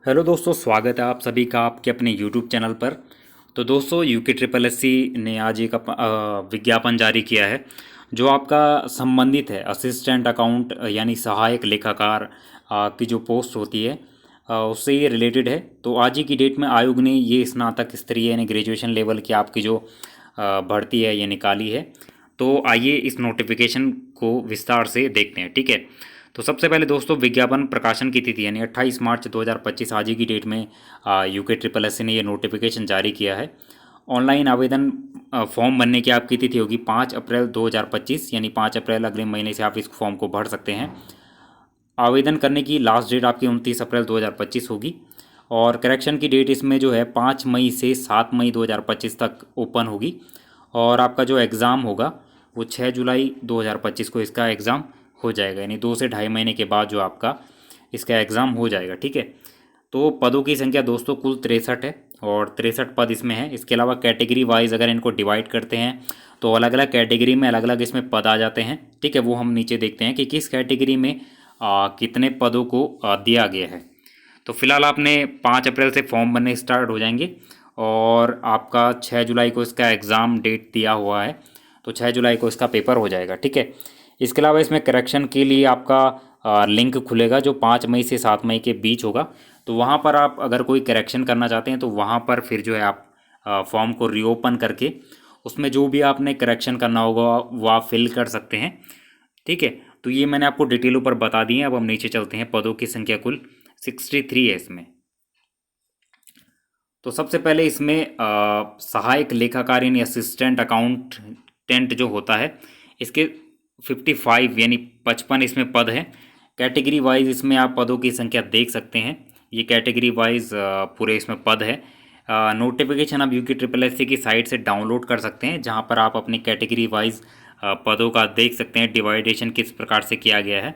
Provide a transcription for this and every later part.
Hello दोस्तों, स्वागत है आप सभी का आपके अपने यूट्यूब चैनल पर। तो दोस्तों, यूके ट्रिपल एस सी ने आज एक विज्ञापन जारी किया है जो आपका संबंधित है असिस्टेंट अकाउंट यानी सहायक लेखाकार की जो पोस्ट होती है उससे ये रिलेटेड है। तो आज ही की डेट में आयोग ने ये स्नातक स्तरीय यानी ग्रेजुएशन लेवल की आपकी जो भर्ती है ये निकाली है। तो आइए इस नोटिफिकेशन को विस्तार से देखते हैं, ठीक है। तो सबसे पहले दोस्तों, विज्ञापन प्रकाशन की तिथि यानी 28 मार्च 2025 आज ही की डेट में यूके ट्रिपल एस ने ये नोटिफिकेशन जारी किया है। ऑनलाइन आवेदन फॉर्म भरने की आपकी तिथि होगी 5 अप्रैल 2025 यानी 5 अप्रैल अगले महीने से आप इस फॉर्म को भर सकते हैं। आवेदन करने की लास्ट डेट आपकी 29 अप्रैल 2025 होगी और करेक्शन की डेट इसमें जो है 5 मई से 7 मई 2025 तक ओपन होगी। और आपका जो एग्ज़ाम होगा वो 6 जुलाई 2025 को इसका एग्ज़ाम हो जाएगा, यानी 2 से ढाई महीने के बाद जो आपका इसका एग्ज़ाम हो जाएगा, ठीक है। तो पदों की संख्या दोस्तों कुल 63 है और 63 पद इसमें है। इसके अलावा कैटेगरी वाइज अगर इनको डिवाइड करते हैं तो अलग अलग कैटेगरी में अलग अलग इसमें पद आ जाते हैं, ठीक है। वो हम नीचे देखते हैं कि किस कैटेगरी में कितने पदों को दिया गया है। तो फिलहाल आपने 5 अप्रैल से फॉर्म भरने स्टार्ट हो जाएंगे और आपका 6 जुलाई को इसका एग्ज़ाम डेट दिया हुआ है, तो 6 जुलाई को इसका पेपर हो जाएगा, ठीक है। इसके अलावा इसमें करेक्शन के लिए आपका लिंक खुलेगा जो 5 मई से 7 मई के बीच होगा। तो वहाँ पर आप अगर कोई करेक्शन करना चाहते हैं तो वहाँ पर फिर जो है आप फॉर्म को रीओपन करके उसमें जो भी आपने करेक्शन करना होगा वो आप फिल कर सकते हैं, ठीक है। तो ये मैंने आपको डिटेल ऊपर बता दी है। अब हम नीचे चलते हैं। पदों की संख्या कुल 63 है इसमें। तो सबसे पहले इसमें सहायक लेखाकार यानी असिस्टेंट अकाउंटेंट जो होता है इसके 55 यानी 55 इसमें पद हैं। कैटेगरी वाइज इसमें आप पदों की संख्या देख सकते हैं। ये कैटेगरी वाइज पूरे इसमें पद है। नोटिफिकेशन आप यूके ट्रिपल एस सी की साइट से डाउनलोड कर सकते हैं जहां पर आप अपनी कैटेगरी वाइज पदों का देख सकते हैं डिवाइडेशन किस प्रकार से किया गया है।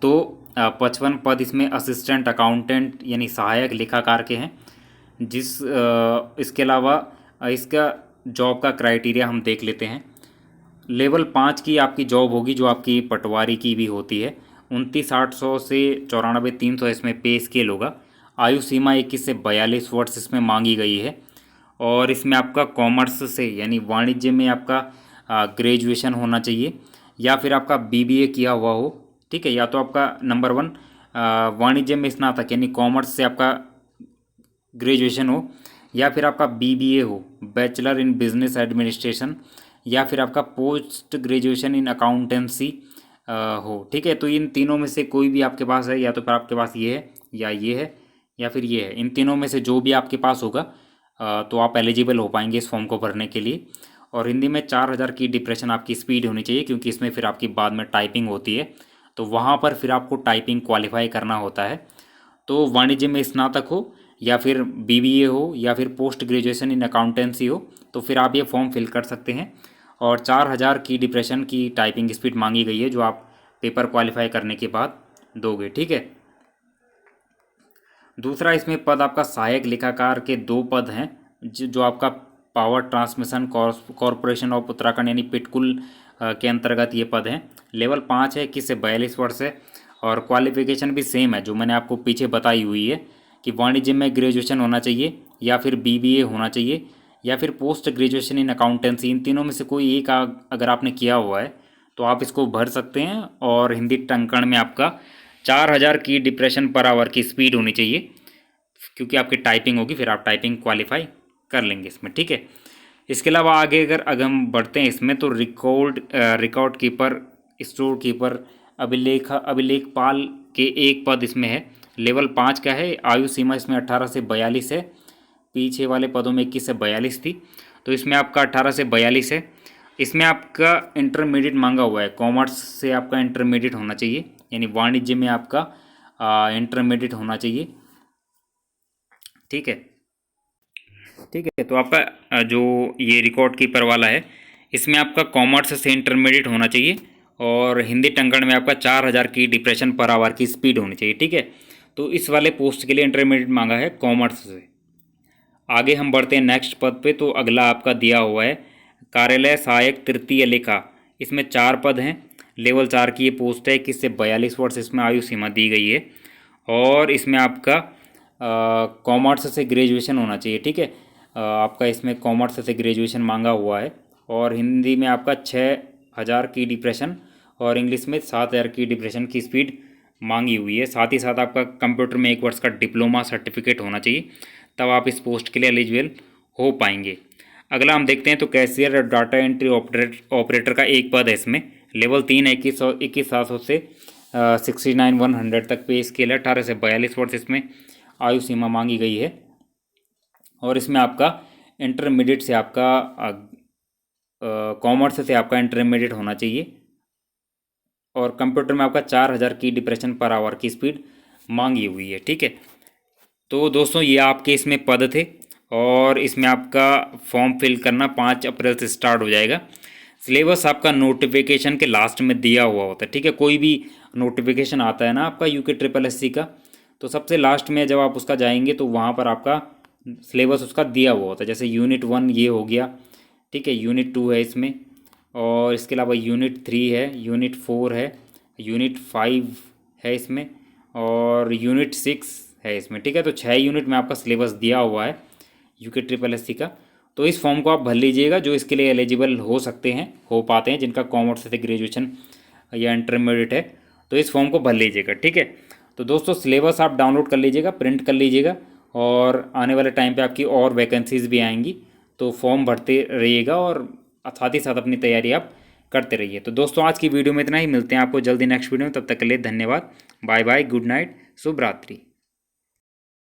तो 55 पद इसमें असिस्टेंट अकाउंटेंट यानी सहायक लेखाकार के हैं। इसके अलावा इसका जॉब का क्राइटेरिया हम देख लेते हैं। लेवल 5 की आपकी जॉब होगी जो आपकी पटवारी की भी होती है। 29,800 से 94,300 इसमें पे स्केल होगा। आयु सीमा 21 से 42 वर्ष इसमें मांगी गई है। और इसमें आपका कॉमर्स से यानी वाणिज्य में आपका ग्रेजुएशन होना चाहिए या फिर आपका बीबीए किया हुआ हो, ठीक है। या तो आपका नंबर 1 वाणिज्य में स्नातक यानी कॉमर्स से आपका ग्रेजुएशन हो या फिर आपका बीबीए हो बैचलर इन बिजनेस एडमिनिस्ट्रेशन या फिर आपका पोस्ट ग्रेजुएशन इन अकाउंटेंसी हो, ठीक है। तो इन तीनों में से कोई भी आपके पास है, या तो फिर आपके पास ये है या ये है या फिर ये है। इन तीनों में से जो भी आपके पास होगा तो आप एलिजिबल हो पाएंगे इस फॉर्म को भरने के लिए। और हिंदी में 4000 की डिप्रेशन आपकी स्पीड होनी चाहिए क्योंकि इसमें फिर आपकी बाद में टाइपिंग होती है, तो वहाँ पर फिर आपको टाइपिंग क्वालिफाई करना होता है। तो वाणिज्य में स्नातक हो या फिर बीबीए हो या फिर पोस्ट ग्रेजुएशन इन अकाउंटेंसी हो तो फिर आप ये फॉर्म फिल कर सकते हैं। और 4000 की डिप्रेशन की टाइपिंग स्पीड मांगी गई है जो आप पेपर क्वालिफाई करने के बाद दोगे, ठीक है। दूसरा इसमें पद आपका सहायक लेखाकार के 2 पद हैं जो आपका power transmission corporation of Uttarakhand यानी पिटकुल के अंतर्गत ये पद हैं। लेवल 5 है, 21 से 42 वर्ष है और क्वालिफिकेशन भी सेम है जो मैंने आपको पीछे बताई हुई है कि वाणिज्य में ग्रेजुएशन होना चाहिए या फिर बीबीए होना चाहिए या फिर पोस्ट ग्रेजुएशन इन अकाउंटेंसी। इन तीनों में से कोई एक अगर आपने किया हुआ है तो आप इसको भर सकते हैं। और हिंदी टंकण में आपका 4000 की डिप्रेशन पर आवर की स्पीड होनी चाहिए क्योंकि आपकी टाइपिंग होगी, फिर आप टाइपिंग क्वालिफाई कर लेंगे इसमें, ठीक है। इसके अलावा आगे अगर हम बढ़ते हैं इसमें तो रिकॉर्ड कीपर, स्टोर कीपर, अभिलेखपाल के 1 पद इसमें है। लेवल 5 का है। आयु सीमा इसमें 18 से 42 है। पीछे वाले पदों में 21 से 42 थी, तो इसमें आपका 18 से 42 है। इसमें आपका इंटरमीडिएट मांगा हुआ है। कॉमर्स से आपका इंटरमीडिएट होना चाहिए यानी वाणिज्य में आपका इंटरमीडिएट होना चाहिए, ठीक है। ठीक है, तो आपका जो ये रिकॉर्ड कीपर वाला है इसमें आपका कॉमर्स से इंटरमीडिएट होना चाहिए और हिंदी टंकण में आपका 4000 की डिप्रेशन पर आवर की स्पीड होनी चाहिए, ठीक है। तो इस वाले पोस्ट के लिए इंटरमीडिएट मांगा है कॉमर्स से। आगे हम बढ़ते हैं नेक्स्ट पद पे। तो अगला आपका दिया हुआ है कार्यालय सहायक तृतीय लेखा। इसमें 4 पद हैं। लेवल 4 की ये पोस्ट है। 21 से 42 वर्ष इसमें आयु सीमा दी गई है। और इसमें आपका कॉमर्स से ग्रेजुएशन होना चाहिए, ठीक है। आपका इसमें कॉमर्स से ग्रेजुएशन मांगा हुआ है, और हिंदी में आपका 6000 की डिप्रेशन और इंग्लिश में 7000 की डिप्रेशन की स्पीड मांगी हुई है। साथ ही साथ आपका कंप्यूटर में 1 वर्ष का डिप्लोमा सर्टिफिकेट होना चाहिए, तब आप इस पोस्ट के लिए एलिजिबल हो पाएंगे। अगला हम देखते हैं तो कैशियर और डाटा एंट्री ऑपरेटर का एक पद है इसमें। लेवल 3 है, 21,700 से 69,100 तक पे स्केल है। 18 से 42 वर्ष इसमें आयु सीमा मांगी गई है। और इसमें आपका इंटरमीडिएट से आपका कॉमर्स से आपका इंटरमीडिएट होना चाहिए, और कंप्यूटर में आपका 4000 की डिप्रेशन पर आवर की स्पीड मांगी हुई है, ठीक है। तो दोस्तों ये आपके इसमें पद थे, और इसमें आपका फॉर्म फिल करना 5 अप्रैल से स्टार्ट हो जाएगा। सिलेबस आपका नोटिफिकेशन के लास्ट में दिया हुआ होता है, ठीक है। कोई भी नोटिफिकेशन आता है ना आपका UKSSC का, तो सबसे लास्ट में जब आप उसका जाएंगे तो वहाँ पर आपका सिलेबस उसका दिया हुआ होता है। जैसे यूनिट 1 ये हो गया, ठीक है, यूनिट 2 है इसमें, और इसके अलावा यूनिट 3 है, यूनिट 4 है, यूनिट 5 है इसमें, और यूनिट 6 है इसमें, ठीक है। तो 6 यूनिट में आपका सिलेबस दिया हुआ है UKSSC का। तो इस फॉर्म को आप भर लीजिएगा, जो इसके लिए एलिजिबल हो सकते हैं, हो पाते हैं, जिनका कॉमर्स से ग्रेजुएशन या इंटरमीडिएट है, तो इस फॉर्म को भर लीजिएगा, ठीक है। तो दोस्तों सिलेबस आप डाउनलोड कर लीजिएगा, प्रिंट कर लीजिएगा, और आने वाले टाइम पे आपकी और वैकेंसीज भी आएंगी, तो फॉर्म भरते रहिएगा, और साथ ही साथ अपनी तैयारी आप करते रहिए। तो दोस्तों आज की वीडियो में इतना ही, मिलते हैं आपको जल्दी नेक्स्ट वीडियो में, तब तक के लिए धन्यवाद, बाय बाय, गुड नाइट, शुभ रात्रि।